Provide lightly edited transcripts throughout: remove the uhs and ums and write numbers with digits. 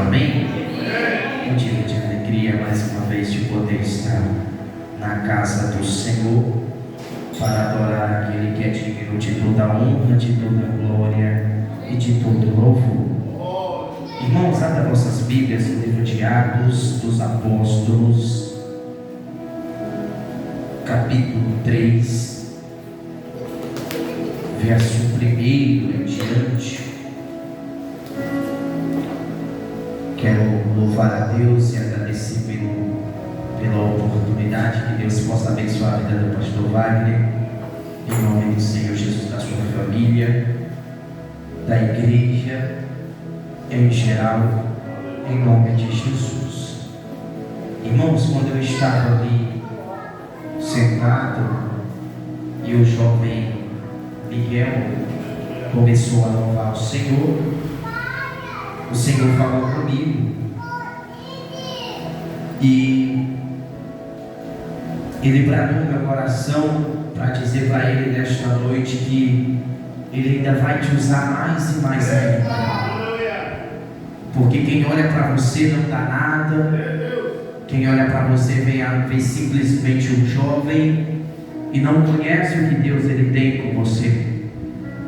amém? Um dia de alegria mais uma vez de poder estar na casa do Senhor para adorar aquele que é digno de toda honra, de toda glória e de todo louvor. Irmãos, abra vossas Bíblias no livro de Atos dos Apóstolos, capítulo 3, verso 1 em diante. Quero louvar a Deus e agradecer pela oportunidade, que Deus possa abençoar a vida do pastor Wagner, em nome do Senhor Jesus, da sua família, da igreja em geral, em nome de Jesus. Irmãos, quando eu estava ali sentado e o jovem Miguel começou a louvar o Senhor falou comigo e ele bradou meu coração para dizer para ele nesta noite que ele ainda vai te usar mais e mais ainda, porque quem olha para você não dá nada, quem olha para você vê simplesmente um jovem e não conhece o que Deus ele tem com você,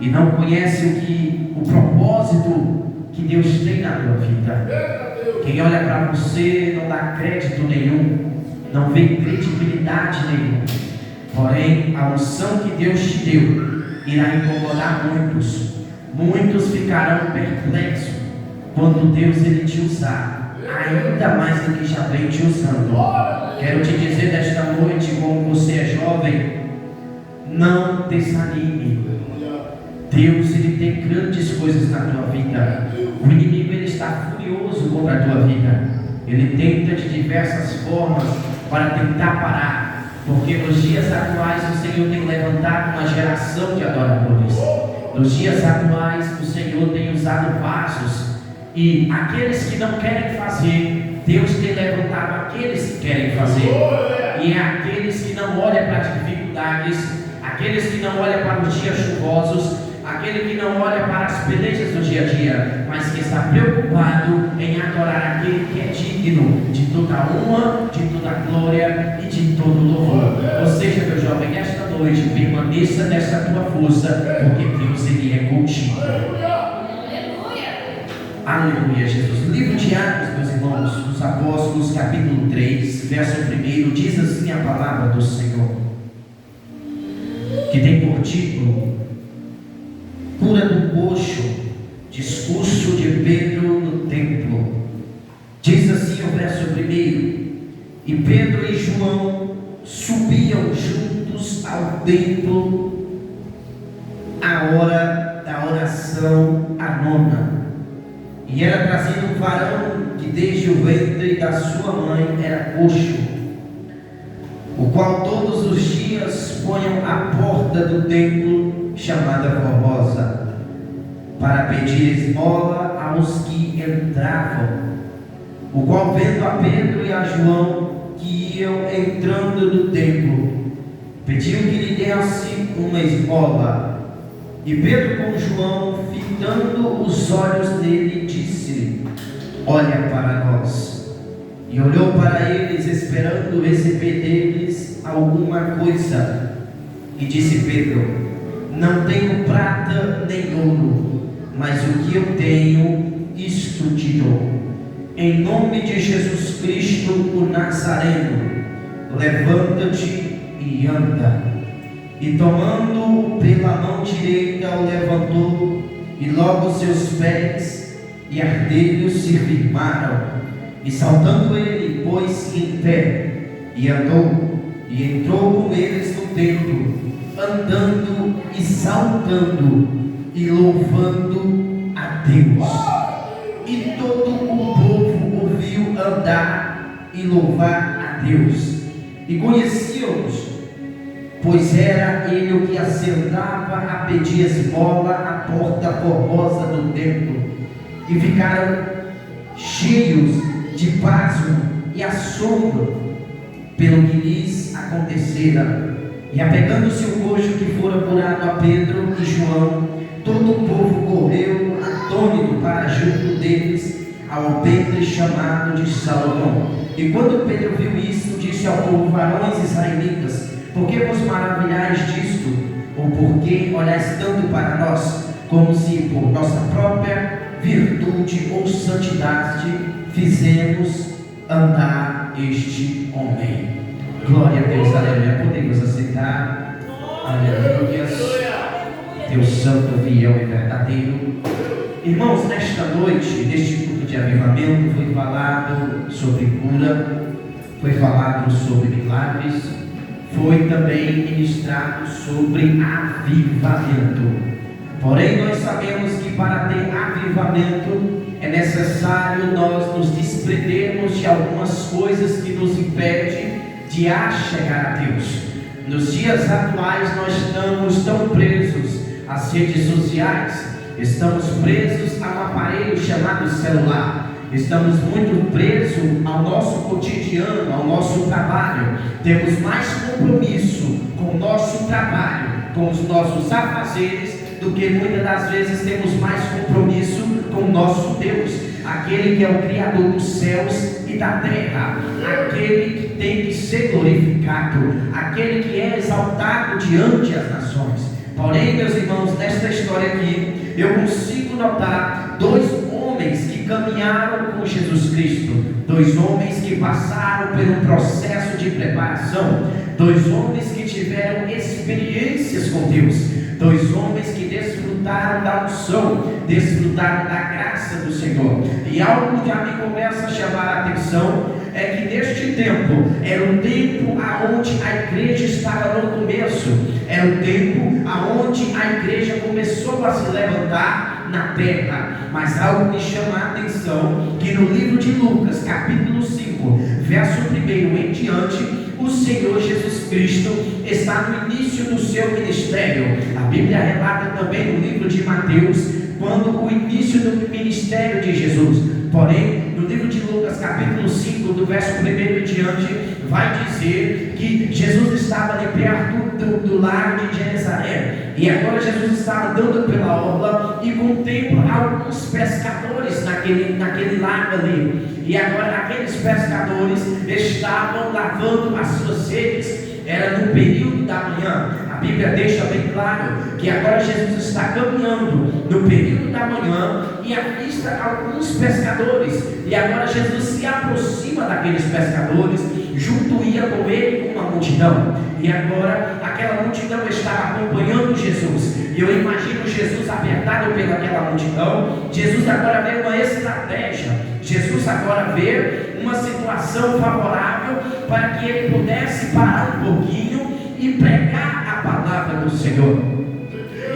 e não conhece o propósito que Deus tem na tua vida. Quem olha para você não dá crédito nenhum, não vê credibilidade nenhuma. Porém, a unção que Deus te deu irá incomodar muitos. Muitos ficarão perplexos quando Deus ele te usar, ainda mais do que já vem te usando. Quero te dizer nesta noite, como você é jovem, não desanime. Deus ele tem grandes coisas na tua vida. O inimigo ele está furioso contra a tua vida. Ele tenta de diversas formas para tentar parar, porque nos dias atuais o Senhor tem levantado uma geração de adoradores. Nos dias atuais o Senhor tem usado vasos, e aqueles que não querem fazer, Deus tem levantado aqueles que querem fazer. E é aqueles que não olham para as dificuldades, aqueles que não olham para os dias chuvosos, aquele que não olha para as pelejas do dia a dia, mas que está preocupado em adorar aquele que é digno de toda honra, de toda glória e de todo louvor. Ou seja, meu jovem, esta noite permaneça nessa tua força, porque Deus ele é contigo. Aleluia, Jesus. Livro de Atos, meus irmãos, dos Apóstolos, capítulo 3, verso 1, diz assim a palavra do Senhor, que tem por título Cura do coxo, discurso de Pedro no templo. Diz assim o verso 1: E Pedro e João subiam juntos ao templo à hora da oração, a nona. E era trazido um varão que desde o ventre da sua mãe era coxo, o qual todos os dias ponham à porta do templo chamada Formosa, para pedir esmola aos que entravam, o qual, vendo a Pedro e a João que iam entrando no templo, pediu que lhe desse uma esmola. E Pedro com João, fitando os olhos dele, disse-lhe: Olha para nós. E olhou para eles, esperando receber deles alguma coisa. E disse Pedro: Não tenho prata nem ouro, mas o que eu tenho, isto te dou. Em nome de Jesus Cristo, o Nazareno, levanta-te e anda. E tomando-o pela mão direita, o levantou, e logo seus pés e artelhos se firmaram. E saltando ele, pôs-se em pé, e andou, e entrou com eles no templo, andando e saltando e louvando a Deus. E todo o povo ouviu andar e louvar a Deus, e conheciam-nos, pois era ele o que assentava a pedir esmola à porta formosa do templo. E ficaram cheios de pasmo e assombro pelo que lhes acontecera. E apegando-se o coxo que fora curado a Pedro e João, todo o povo correu atônito para junto deles, ao ventre chamado de Salomão. E quando Pedro viu isso, disse ao povo: varões israelitas, por que vos maravilhais disto? Ou por que olhais tanto para nós, como se por nossa própria virtude ou santidade fizemos andar este homem? Glória a Deus, aleluia. Podemos aceitar, aleluia. Deus santo, fiel e verdadeiro. Irmãos, nesta noite, neste culto de avivamento, foi falado sobre cura, foi falado sobre milagres, foi também ministrado sobre avivamento. Porém, nós sabemos que para ter avivamento é necessário nós nos desprendermos de algumas coisas que nos impedem de chegar a Deus. Nos dias atuais nós estamos tão presos às redes sociais, estamos presos a um aparelho chamado celular, estamos muito presos ao nosso cotidiano, ao nosso trabalho. Temos mais compromisso com o nosso trabalho, com os nossos afazeres, do que muitas das vezes temos mais compromisso com o nosso Deus, aquele que é o Criador dos céus e da terra, aquele que tem que ser glorificado, aquele que é exaltado diante das nações. Porém, meus irmãos, nesta história aqui, eu consigo notar dois homens que caminharam com Jesus Cristo, dois homens que passaram por um processo de preparação, dois homens que tiveram experiências com Deus, dois homens que desfrutaram da unção, desfrutaram da graça do Senhor. E algo que já me começa a chamar a atenção é que neste tempo era um tempo aonde a igreja estava no começo, era um tempo aonde a igreja começou a se levantar na terra. Mas algo me chama a atenção, que no livro de Lucas, capítulo 5, verso 1 em diante, o Senhor Jesus Cristo está no início do seu ministério. A Bíblia relata também no livro de Mateus, quando o início do ministério de Jesus. Porém, no livro de Lucas, capítulo 5, do verso 1 em diante, vai dizer que Jesus estava ali perto do lago de Genezaré. E agora Jesus estava andando pela orla e contempla alguns pescadores naquele lago ali. E agora aqueles pescadores estavam lavando as suas redes. Era no período da manhã. A Bíblia deixa bem claro que agora Jesus está caminhando no período da manhã e avista alguns pescadores. E agora Jesus se aproxima daqueles pescadores, junto ia com ele uma multidão. E agora aquela multidão estava acompanhando Jesus. E eu imagino Jesus apertado pelaquela multidão. Jesus agora vê uma estratégia. Jesus agora vê uma situação favorável para que ele pudesse parar um pouquinho e pregar a palavra do Senhor.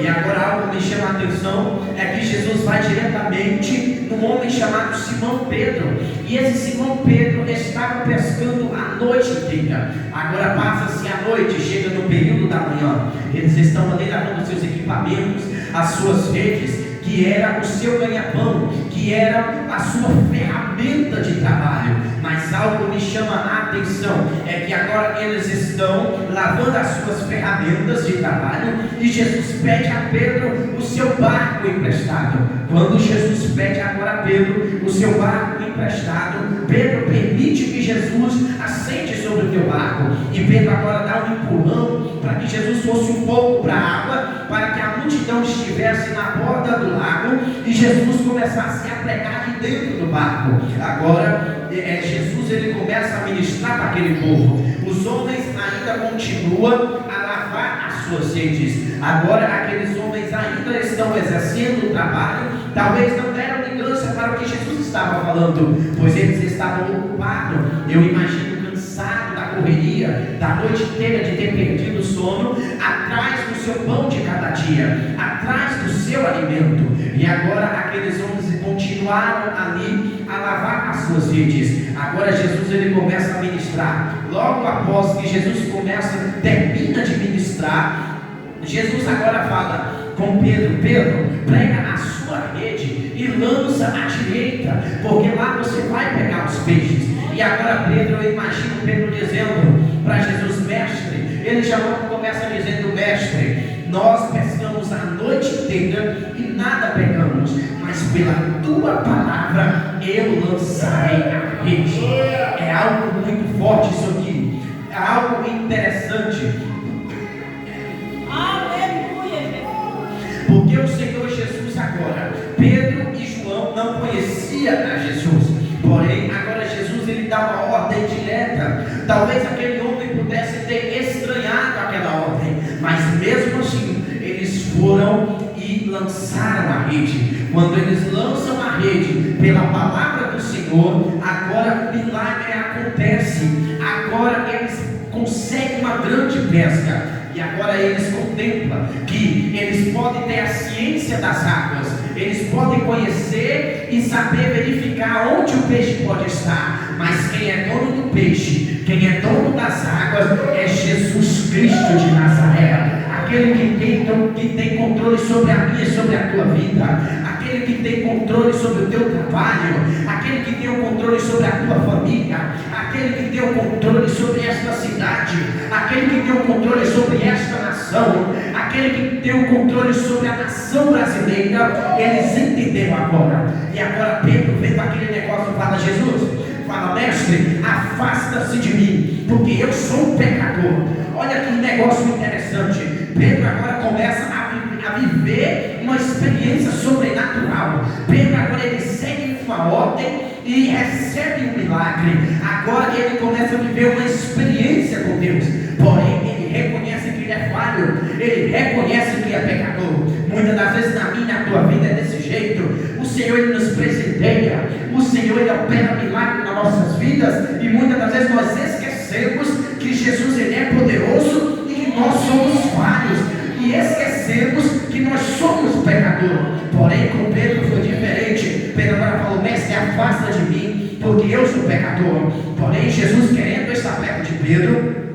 E agora algo me chama a atenção, é que Jesus vai diretamente num homem chamado Simão Pedro. E esse Simão Pedro estava pescando a noite inteira. Agora passa-se a noite, chega no período da manhã. Eles estão ali lavando seus equipamentos, as suas redes, que era o seu ganha-pão, que era a sua ferramenta de trabalho. Mas algo me chama a atenção, é que agora eles estão lavando as suas ferramentas de trabalho, e Jesus pede a Pedro o seu barco emprestado. Quando Jesus pede agora a Pedro o seu barco emprestado, Pedro permite que Jesus assente sobre o teu barco, e Pedro agora dá um empurrão para que Jesus fosse um pouco para a água, para que a multidão estivesse na borda do lago e Jesus começasse a pregar de dentro do barco. Agora Jesus ele começa a ministrar para aquele povo. Os homens ainda continuam a lavar as suas redes. Agora aqueles homens ainda estão exercendo o trabalho. Talvez não deram ligança para o que Jesus estava falando, pois eles estavam ocupados, eu imagino, cansado da correria da noite inteira, de ter perdido o sono, atrás do seu pão de cada dia, atrás do seu alimento. E agora aqueles homens continuaram ali a lavar as suas redes. Agora Jesus ele começa a ministrar. Logo após que Jesus termina de ministrar, Jesus agora fala com Pedro: Pedro, prega a sua rede e lança à direita, porque lá você vai pegar os peixes. E agora Pedro, eu imagino Pedro dizendo para Jesus: mestre, ele já começa dizendo: mestre, nós pescamos a noite inteira e nada pegamos, mas pela tua palavra eu lançarei a rede. É algo muito forte isso aqui, é algo interessante. Porque o Senhor Jesus agora, Pedro e João não conheciam a Jesus, porém agora Jesus ele dá uma ordem direta. Talvez aquele homem pudesse ter estranhado aquela ordem, mas mesmo assim eles foram e lançaram a rede. Quando eles lançam a rede pela palavra do Senhor, agora o milagre acontece. Agora eles conseguem uma grande pesca. E agora eles contemplam que eles podem ter a ciência das águas, eles podem conhecer e saber verificar onde o peixe pode estar, mas quem é dono do peixe, quem é dono das águas é Jesus Cristo de Nazaré, aquele que tem controle sobre a minha e sobre a tua vida, aquele que tem controle sobre o teu trabalho, aquele que tem o controle sobre a tua família, aquele que tem o controle sobre esta cidade, aquele que tem o controle sobre esta nação, aquele que tem o controle sobre a nação brasileira. Eles entenderam agora. E agora Pedro vendo aquele negócio fala: Jesus, fala, mestre, afasta-se de mim, porque eu sou um pecador. Olha que negócio interessante. Pedro agora começa a viver uma experiência sobrenatural. Pedro agora ele segue uma ordem e recebe um milagre. Agora ele começa a viver uma experiência com Deus. Porém ele reconhece que ele é falho, ele reconhece que é pecador. Muitas das vezes na minha e na tua vida é desse jeito. O Senhor ele nos presenteia, o Senhor ele opera milagre nas nossas vidas, e muitas das vezes nós esquecemos que Jesus ele é poderoso e que nós somos falhos, e esquecemos que nós somos pecadores. Porém com Pedro foi diferente. Pedro agora falou: mestre, afasta de mim, porque eu sou pecador. Porém Jesus, querendo estar perto de Pedro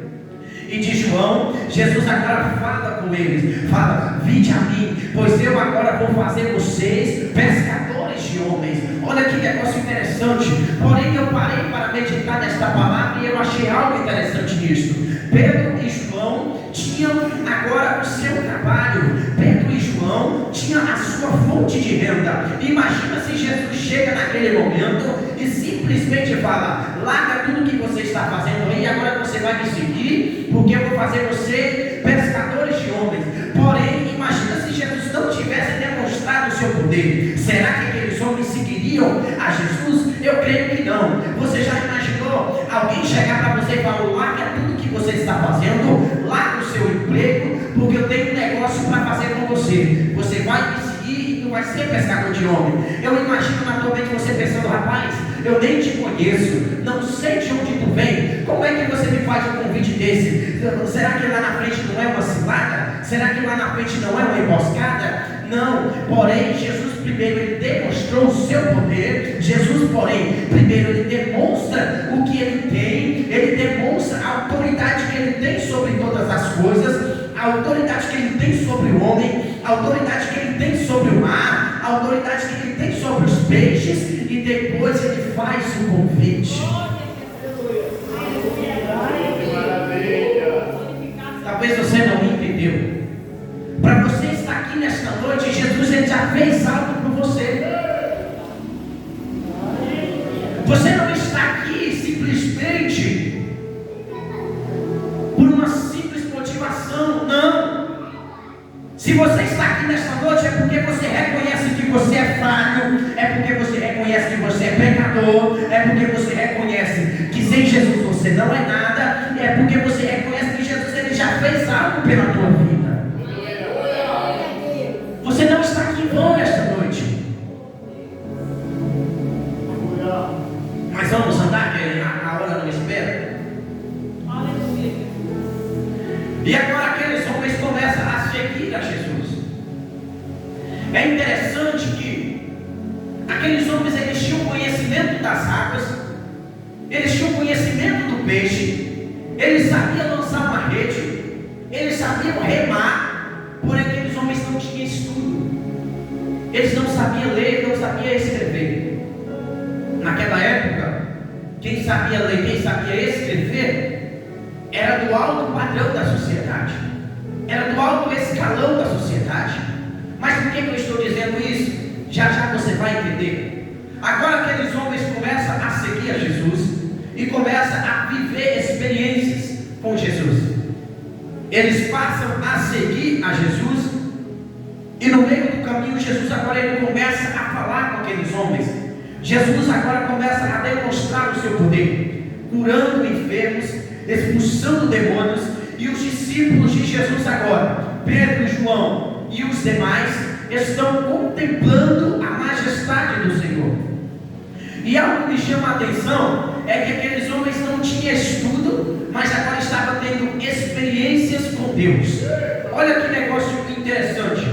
e de João, Jesus agora fala com eles, fala: vinde a mim, pois eu agora vou fazer vocês pescadores de homens. Olha que negócio interessante. Porém eu parei para meditar nesta palavra e eu achei algo interessante nisso. Pedro e João tinham agora o seu trabalho. Pedro e João tinham a sua fonte de renda. Imagina se Jesus chega naquele momento e simplesmente fala: larga tudo que você está fazendo aí, agora você vai me seguir, porque eu vou fazer você pescadores de homens. Porém, imagina se Jesus não tivesse demonstrado o seu poder. Será que aqueles homens seguiriam a Jesus? Eu creio que não. Você já imaginou alguém chegar para você e falar: larga tudo que você está fazendo, larga o seu emprego, porque eu tenho um negócio para fazer com você. Você vai me seguir e tu vai ser pescador de homem. Eu imagino na tua mente você pensando: rapaz, eu nem te conheço, não sei de onde tu vem, como é que você me faz um convite desse? Será que lá na frente não é uma cilada? Será que lá na frente não é uma emboscada? Não. Porém Jesus primeiro ele demonstrou o seu poder. Jesus porém primeiro ele demonstra o que ele tem, ele demonstra a autoridade que ele tem sobre todas as coisas, a autoridade que ele tem sobre o homem, a autoridade que ele tem sobre o mar, a autoridade que ele tem sobre os peixes, e depois ele faz o convite. Talvez você não entendeu. Para você estar aqui nesta noite, Jesus ele já fez algo por você. Você não está aqui simplesmente por uma simples motivação, não. Se você está aqui nesta noite é porque você reconhece que você é falho, é porque você reconhece que você é pecador, é porque você reconhece que sem Jesus você não é nada, é porque você reconhece que Jesus ele já fez algo pela tua vida. Você não está aqui em vão nesta noite. Mas vamos andar, a hora não espera. E agora aqueles homens começam a seguir a Jesus. É interessante que aqueles homens eles tinham conhecimento das águas, eles tinham conhecimento do peixe, eles sabiam lançar uma rede, eles sabiam remar, porém aqueles homens não tinham estudo, eles não sabiam ler, não sabiam escrever. Naquela época, quem sabia ler, quem sabia escrever, era do alto padrão da sociedade, era do alto escalão da sociedade. Mas por que eu estou dizendo isso? Já já você vai entender. Agora Agora aqueles homens começam a seguir a Jesus e começam a viver experiências com Jesus. Eles passam a seguir a Jesus, e no meio do caminho Jesus agora ele começa a falar com aqueles homens. Jesus agora começa a demonstrar o seu poder, curando enfermos, expulsando demônios, e os discípulos de Jesus agora, Pedro e João e os demais, estão contemplando a majestade do Senhor. E algo que me chama a atenção é que aqueles homens não tinham estudo, mas agora estavam tendo experiências com Deus. Olha que negócio interessante.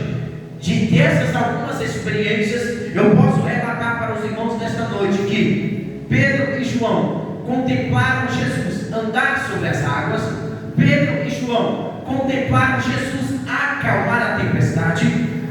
Dessas algumas experiências, eu posso relatar para os irmãos nesta noite que Pedro e João contemplaram Jesus andar sobre as águas. Pedro e João contemplaram Jesus acalmar a tempestade.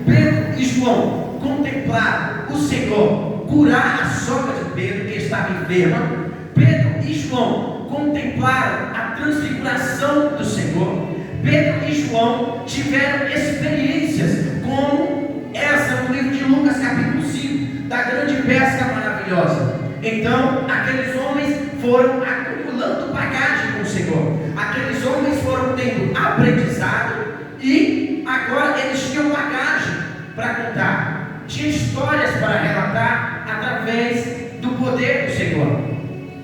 Pedro e João contemplaram o Senhor curar a sogra de Pedro, que estava enferma. Pedro e João contemplaram a transfiguração do Senhor. Pedro e João tiveram experiências como essa no livro de Lucas capítulo 5, da grande pesca maravilhosa. Então aqueles homens foram acumulando bagagem com o Senhor. Aqueles homens foram tendo aprendizado, e agora eles tinham bagagem para contar, tinha histórias para relatar através do poder do Senhor.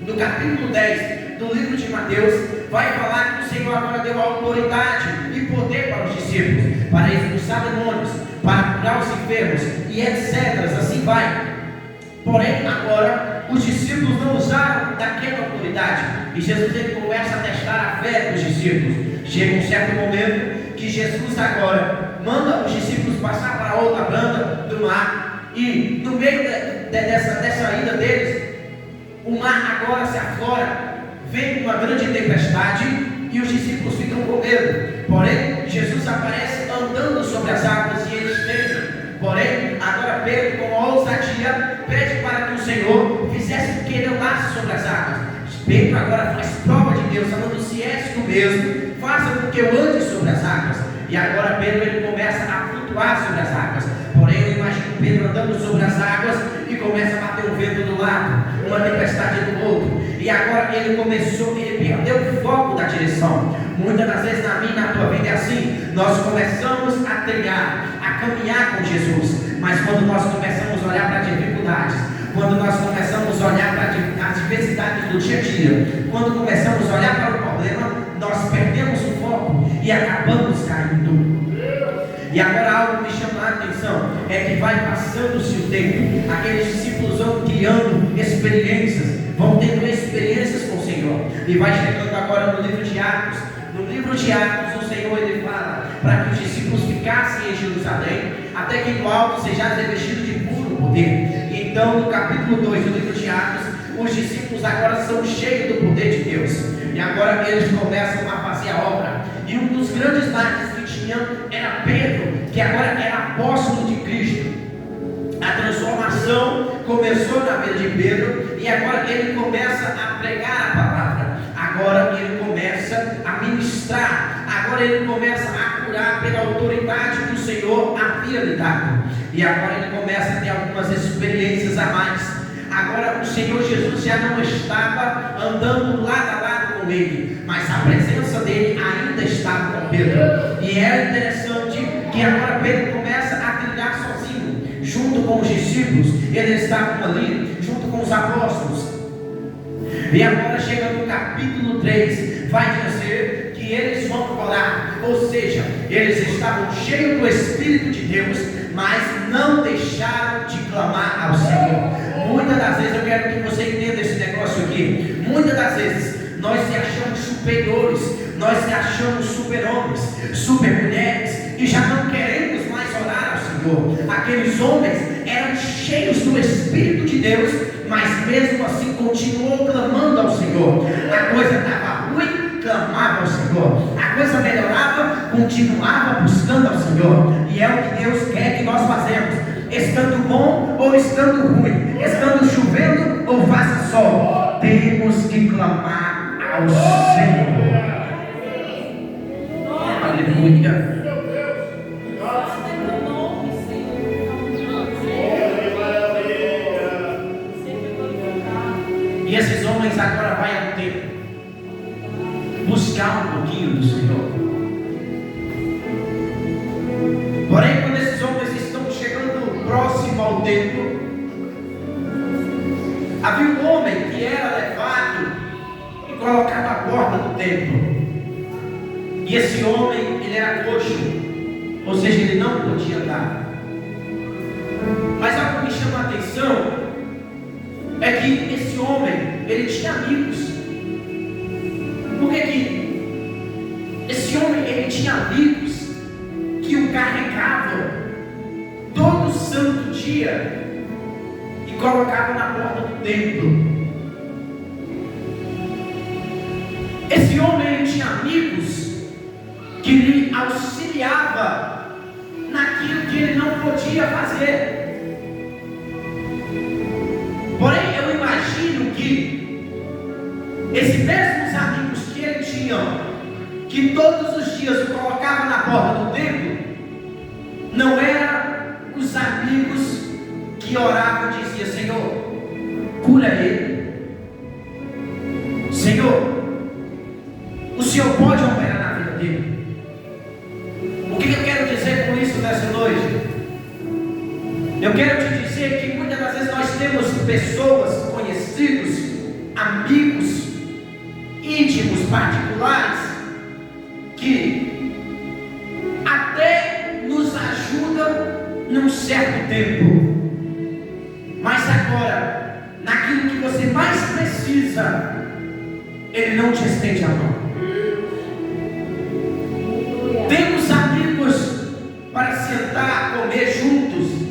No capítulo 10 do livro de Mateus, vai falar que o Senhor agora deu autoridade e poder para os discípulos, para expulsar demônios, para curar os enfermos e etc. Assim vai. Porém, agora os discípulos não usaram daquela autoridade, e Jesus ele começa a testar a fé dos discípulos. Chega um certo momento que Jesus agora manda os discípulos passar para a outra banda do mar, e no meio dessa ida deles, o mar agora se aflora, vem uma grande tempestade e os discípulos ficam com medo. Porém, Jesus aparece andando sobre as águas e eles temem. Porém, agora Pedro, com ousadia, pede para que o Senhor fizesse com que ele andasse sobre as águas. Pedro agora faz prova de Deus, falando: se és tu mesmo, faça com que eu ande sobre as águas. E agora Pedro ele começa a flutuar sobre as águas. Porém, eu imagino Pedro andando sobre as águas e começa a bater um vento do lado, uma tempestade do outro. E agora ele perdeu o foco da direção. Muitas das vezes na minha e na tua vida é assim. Nós começamos a trilhar, a caminhar com Jesus, mas quando nós começamos a olhar para as dificuldades, quando nós começamos a olhar para as diversidades do dia a dia, quando começamos a olhar para o problema, nós perdemos o foco e acabamos caindo. E agora algo me chama a atenção, é que vai passando-se o tempo, aqueles discípulos vão criando experiências, vão tendo experiências com o Senhor, e vai chegando agora no livro de Atos. No livro de Atos, o Senhor ele fala para que os discípulos ficassem em Jerusalém, até que no alto sejasse revestido de puro poder. Então, no capítulo 2 do livro de Atos, os discípulos agora são cheios do poder de Deus, e agora eles começam a fazer a obra. E um dos grandes marcos que tinham era Pedro, que agora era apóstolo de Cristo. A transformação começou na vida de Pedro, e agora ele começa a pregar a palavra, agora ele começa a ministrar, agora ele começa a curar pela autoridade que o Senhor havia lhe dado. E agora ele começa a ter algumas experiências a mais. Agora o Senhor Jesus já não estava andando lado a lado com ele, mas a presença dele ainda estava com Pedro. E é interessante que agora Pedro começa a trilhar sozinho, junto com os discípulos. Eles estavam ali, junto com os apóstolos. E agora chega no capítulo 3, vai dizer que eles vão orar, ou seja, eles estavam cheios do Espírito de Deus, mas não deixaram de clamar ao Senhor. Muitas das vezes, eu quero que você entenda esse negócio aqui, muitas das vezes nós se achamos superiores, nós se achamos super-homens, super-mulheres, e já não queremos mais orar ao Senhor. Aqueles homens eram cheios do Espírito de Deus, mas mesmo assim continuou clamando ao Senhor. A coisa estava ruim, clamava ao Senhor. A coisa melhorava, continuava buscando ao Senhor. E é o que Deus quer que nós façamos, estando bom ou estando ruim, estando chovendo ou faça sol, temos que clamar ao Senhor. Aleluia. E esses homens agora vão ao templo buscar um pouquinho do Senhor. Porém, quando esses homens estão chegando próximo ao templo, havia um homem que era levado e colocado à porta do templo. E esse homem, ele era coxo, ou seja, ele não podia andar. Mas algo que me chama a atenção é que esse homem, ele tinha amigos. Por que esse homem, ele tinha amigos que o carregavam todo santo dia e colocavam na porta do templo? Esse homem, ele tinha amigos que lhe auxiliava naquilo que ele não podia fazer. Porém, eu imagino que esses mesmos amigos que ele tinha, que todos os dias o colocavam na porta do templo, não eram os amigos que oravam e diziam: Senhor, cura ele. Senhor, o Senhor pode operar na vida dele. O que eu quero dizer com isso nessa noite? Eu quero te dizer que muitas das vezes nós temos pessoas, conhecidos, amigos, íntimos, particulares, que até nos ajudam num certo tempo, mas agora, naquilo que você mais precisa, ele não te estende a mão. Temos amigos para sentar, comer juntos,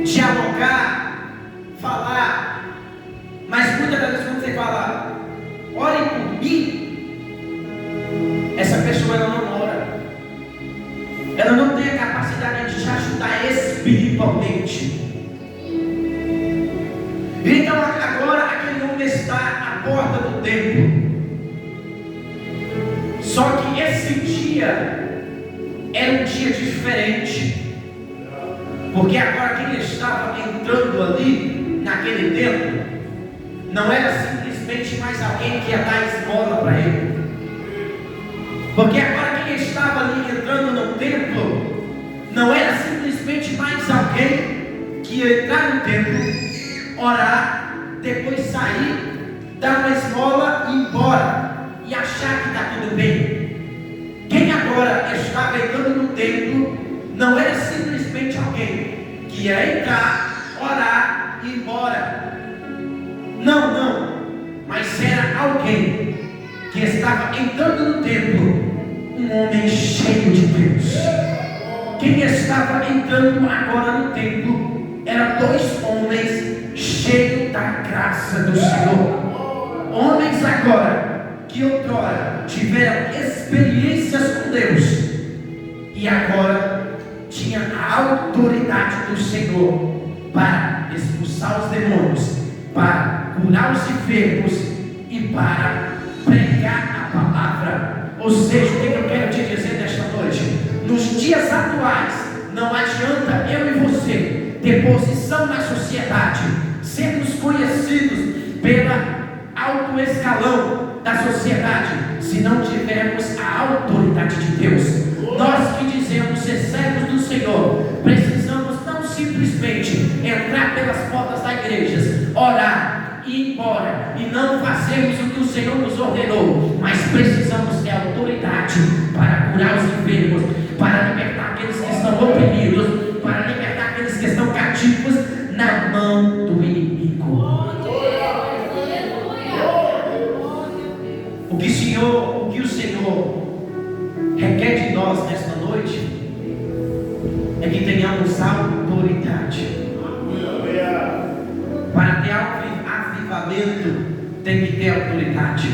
dialogar, falar, mas muitas das vezes quando você fala, ore por mim, essa pessoa ela não ora, ela não tem a capacidade de te ajudar espiritualmente. Então agora aquele homem está à porta do templo. Só que esse dia era um dia diferente, porque agora quem estava entrando ali naquele templo não era simplesmente mais alguém que ia dar esmola para ele, porque agora quem estava ali entrando no templo não era simplesmente mais alguém que ia entrar no templo, orar, depois sair, dar uma esmola e ir embora e achar que está tudo bem. Quem agora estava entrando no templo não era simplesmente alguém que ia entrar, orar e ir embora. Não, mas era alguém que estava entrando no templo, um homem cheio de Deus. Quem estava entrando agora no templo eram dois homens cheios da graça do Senhor. Homens agora que outrora tiveram experiências com Deus e agora tinha a autoridade do Senhor para expulsar os demônios, para curar os enfermos e para pregar a palavra. Ou seja, o que eu quero te dizer nesta noite? Nos dias atuais, não adianta eu e você ter posição na sociedade, sermos conhecidos pela alto escalão da sociedade, se não tivermos a autoridade de Deus. Nós que dizemos ser servos do Senhor, precisamos não simplesmente entrar pelas portas da igreja, orar e ir embora, e não fazermos o que o Senhor nos ordenou, mas precisamos ter autoridade para curar os enfermos, para libertar aqueles que estão oprimidos, para libertar aqueles que estão cativos na mão do inimigo. O que o Senhor requer de nós nesta noite é que tenhamos autoridade. Para ter avivamento tem que ter autoridade.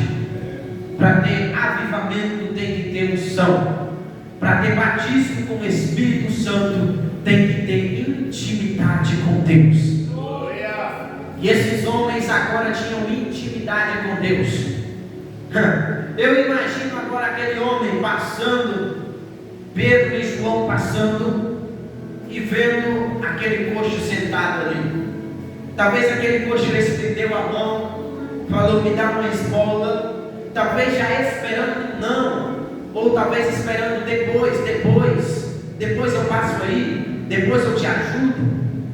Para ter avivamento tem que ter unção. Para ter batismo com o Espírito Santo tem que ter intimidade com Deus. E esses homens agora tinham intimidade com Deus. Eu imagino agora aquele homem passando, Pedro e João passando e vendo aquele coxo sentado ali. Talvez aquele cocheiro estendeu a mão, falou: me dá uma esmola. Talvez já esperando não, ou talvez esperando depois eu passo aí, depois eu te ajudo,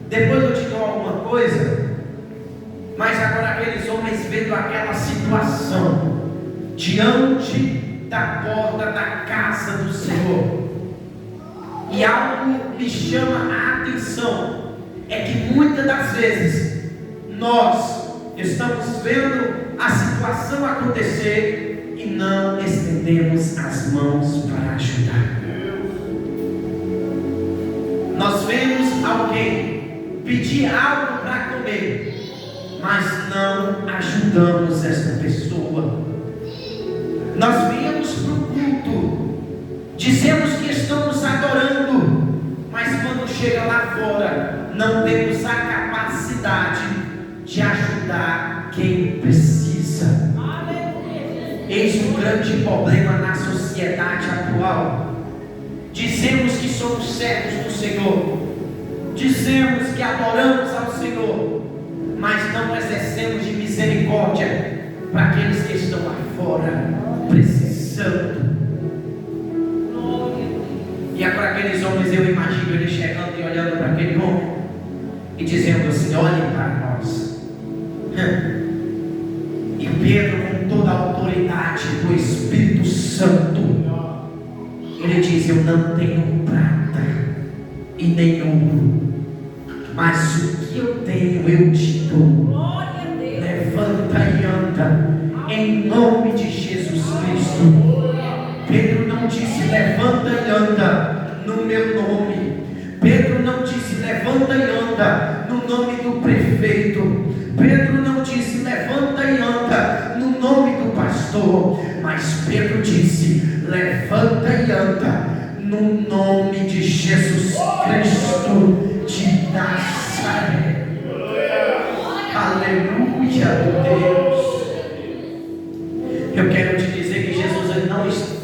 depois eu te dou alguma coisa. Mas agora aqueles homens vendo aquela situação diante da porta da casa do Senhor, e algo me chama a atenção, é que muitas das vezes nós estamos vendo a situação acontecer e não estendemos as mãos para ajudar. Nós vemos alguém pedir algo para comer, mas não ajudamos esta pessoa. Nós viemos para o culto, dizemos que estamos adorando, mas quando chega lá fora, não temos a capacidade de ajudar quem precisa. Eis um grande problema na sociedade atual. Dizemos que somos servos do Senhor, dizemos que adoramos ao Senhor, mas não exercemos de misericórdia para aqueles que estão lá fora precisando. E agora aqueles homens, eu imagino eles chegando e olhando para aquele homem e dizendo assim: olhem para nós. E Pedro, com toda a autoridade do Espírito Santo, ele diz: eu não tenho prata e nem ouro, mas o que eu tenho eu te dou. Levanta e anda em nome de Jesus Cristo. Pedro não disse: levanta e anda no meu nome. Pedro não disse: levanta e anda no nome do prefeito. Pedro não disse: levanta e anda no nome do pastor. Mas Pedro disse: levanta e anda no nome de Jesus Cristo de Nazaré. Aleluia, Deus. Eu quero te dizer que Jesus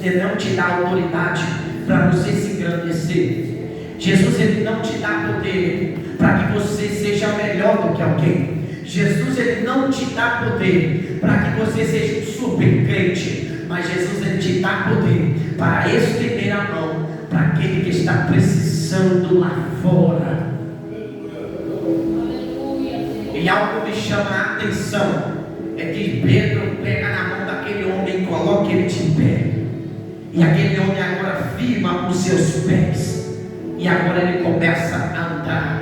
ele não te dá autoridade para você se engrandecer. Jesus ele não te dá poder para que você seja melhor do que alguém. Jesus ele não te dá poder para que você seja um super crente. Mas Jesus ele te dá poder para estender a mão para aquele que está precisando lá fora. E algo me chama a atenção é que Pedro pega na mão daquele homem e coloca ele de pé. E aquele homem agora firma os seus pés. E agora ele começa a andar.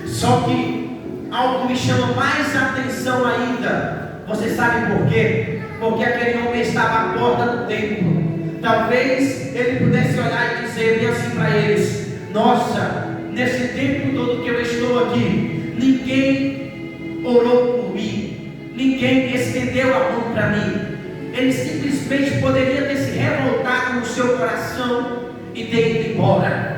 Só que algo me chama mais atenção ainda. Você sabe por quê? Porque aquele homem estava à porta do templo. Talvez ele pudesse olhar e dizer bem assim para eles: nossa, nesse tempo todo que eu estou aqui, ninguém orou por mim, ninguém estendeu a mão para mim. Ele simplesmente poderia ter se revoltado no seu coração e ter ido embora.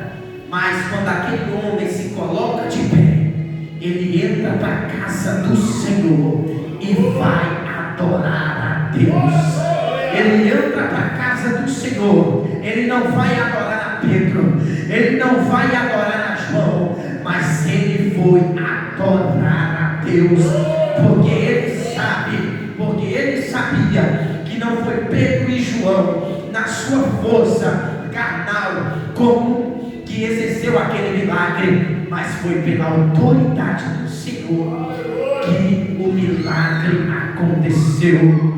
Mas quando aquele homem se coloca de pé, ele entra para a casa do Senhor e vai adorar a Deus. Ele entra para a casa do Senhor. Ele não vai adorar a Pedro, ele não vai adorar a João, mas ele foi adorar a Deus, porque ele sabia que não foi Pedro e João na sua força carnal como que exerceu aquele milagre, mas foi pela autoridade do Senhor que o milagre aconteceu.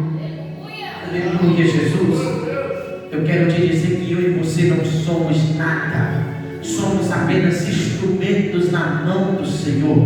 Aleluia, Jesus. Eu quero te dizer que eu e você não somos nada, somos apenas instrumentos na mão do Senhor.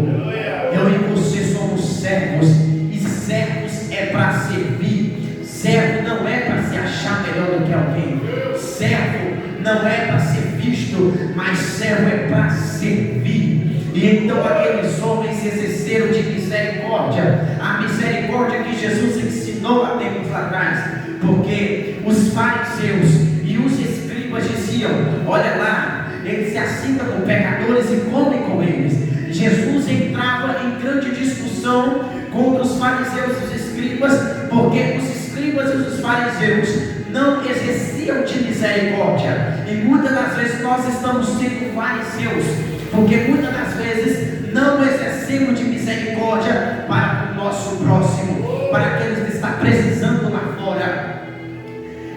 Eu e você somos servos, e servos é para servir. Servo não é para se achar melhor do que alguém. Servo não é para ser visto, mas servo é para servir. E então aqueles homens exerceram de misericórdia, a misericórdia que Jesus ensinou há tempos atrás, porque os fariseus e os escribas diziam: olha lá, eles se assentam com pecadores e comem com eles. Jesus entrava em grande discussão contra os fariseus e os escribas, porque os escribas e os fariseus não exerciam de misericórdia. E muitas das vezes nós estamos sendo fariseus, porque muitas das vezes não exercemos de misericórdia para o nosso próximo, para aqueles que estão precisando lá fora.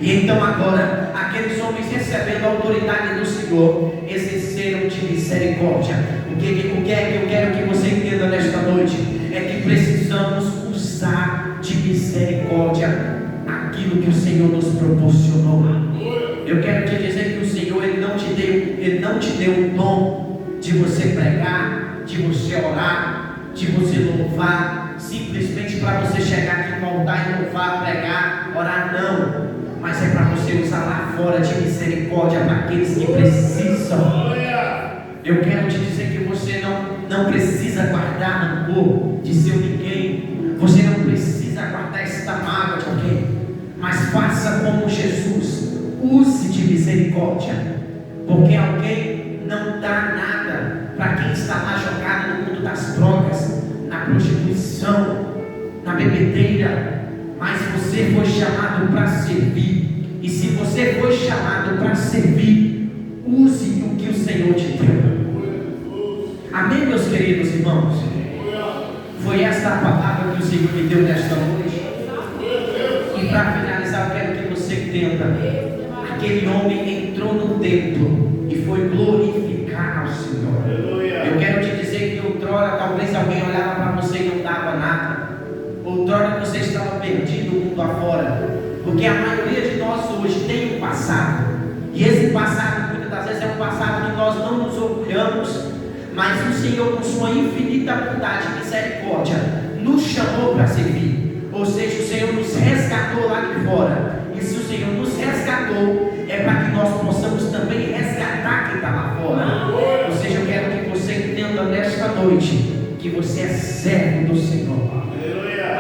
E então agora, aqueles homens recebendo a autoridade do Senhor, exerceram de misericórdia. O que é que eu quero que você entenda nesta noite? É que precisamos usar de misericórdia aquilo que o Senhor nos proporcionou. Eu quero te dizer que o Senhor Ele não te deu o dom de você pregar, de você orar, de você louvar, simplesmente para você chegar aqui no altar e louvar, pregar, orar, não. Mas é para você usar lá fora de misericórdia para aqueles que precisam. Eu quero te dizer que você não precisa guardar rancor de seu ninguém. Você não precisa guardar esta mágoa de alguém. Mas faça como Jesus. Use de misericórdia. Porque alguém não dá nada para quem está lá jogado no mundo das drogas, na prostituição, na bebedeira. Mas você foi chamado para servir. E se você foi chamado para servir, use o que o Senhor te deu. Amém, meus queridos irmãos? Foi esta a palavra que o Senhor me deu nesta noite. E para finalizar, eu quero que você entenda. Aquele homem entrou no templo e foi glorificar ao Senhor. Eu quero te dizer que outrora talvez alguém olhava para você e não dava nada. Outrora você estava perdido mundo afora. Porque a maioria de nós hoje tem um passado. E esse passado muitas das vezes é um passado que nós não nos orgulhamos. Mas o Senhor, com sua infinita bondade e misericórdia, nos chamou para servir. Ou seja, o Senhor nos resgatou lá de fora. E se o Senhor nos resgatou, é para que nós possamos também resgatar quem está lá fora. Ou seja, eu quero que você entenda nesta noite que você é servo do Senhor.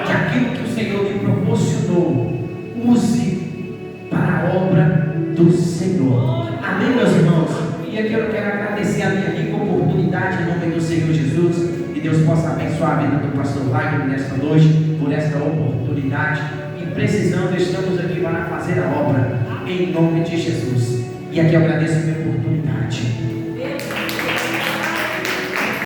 Que aquilo que o Senhor lhe proporcionou, use para a obra do Senhor. Amém, meus irmãos? E aqui eu quero agradecer a minha rica oportunidade em nome do Senhor Jesus. Que Deus possa abençoar a vida do pastor Wagner nesta noite, por esta oportunidade. E precisando, estamos aqui para fazer a obra em nome de Jesus. E aqui eu agradeço a minha oportunidade.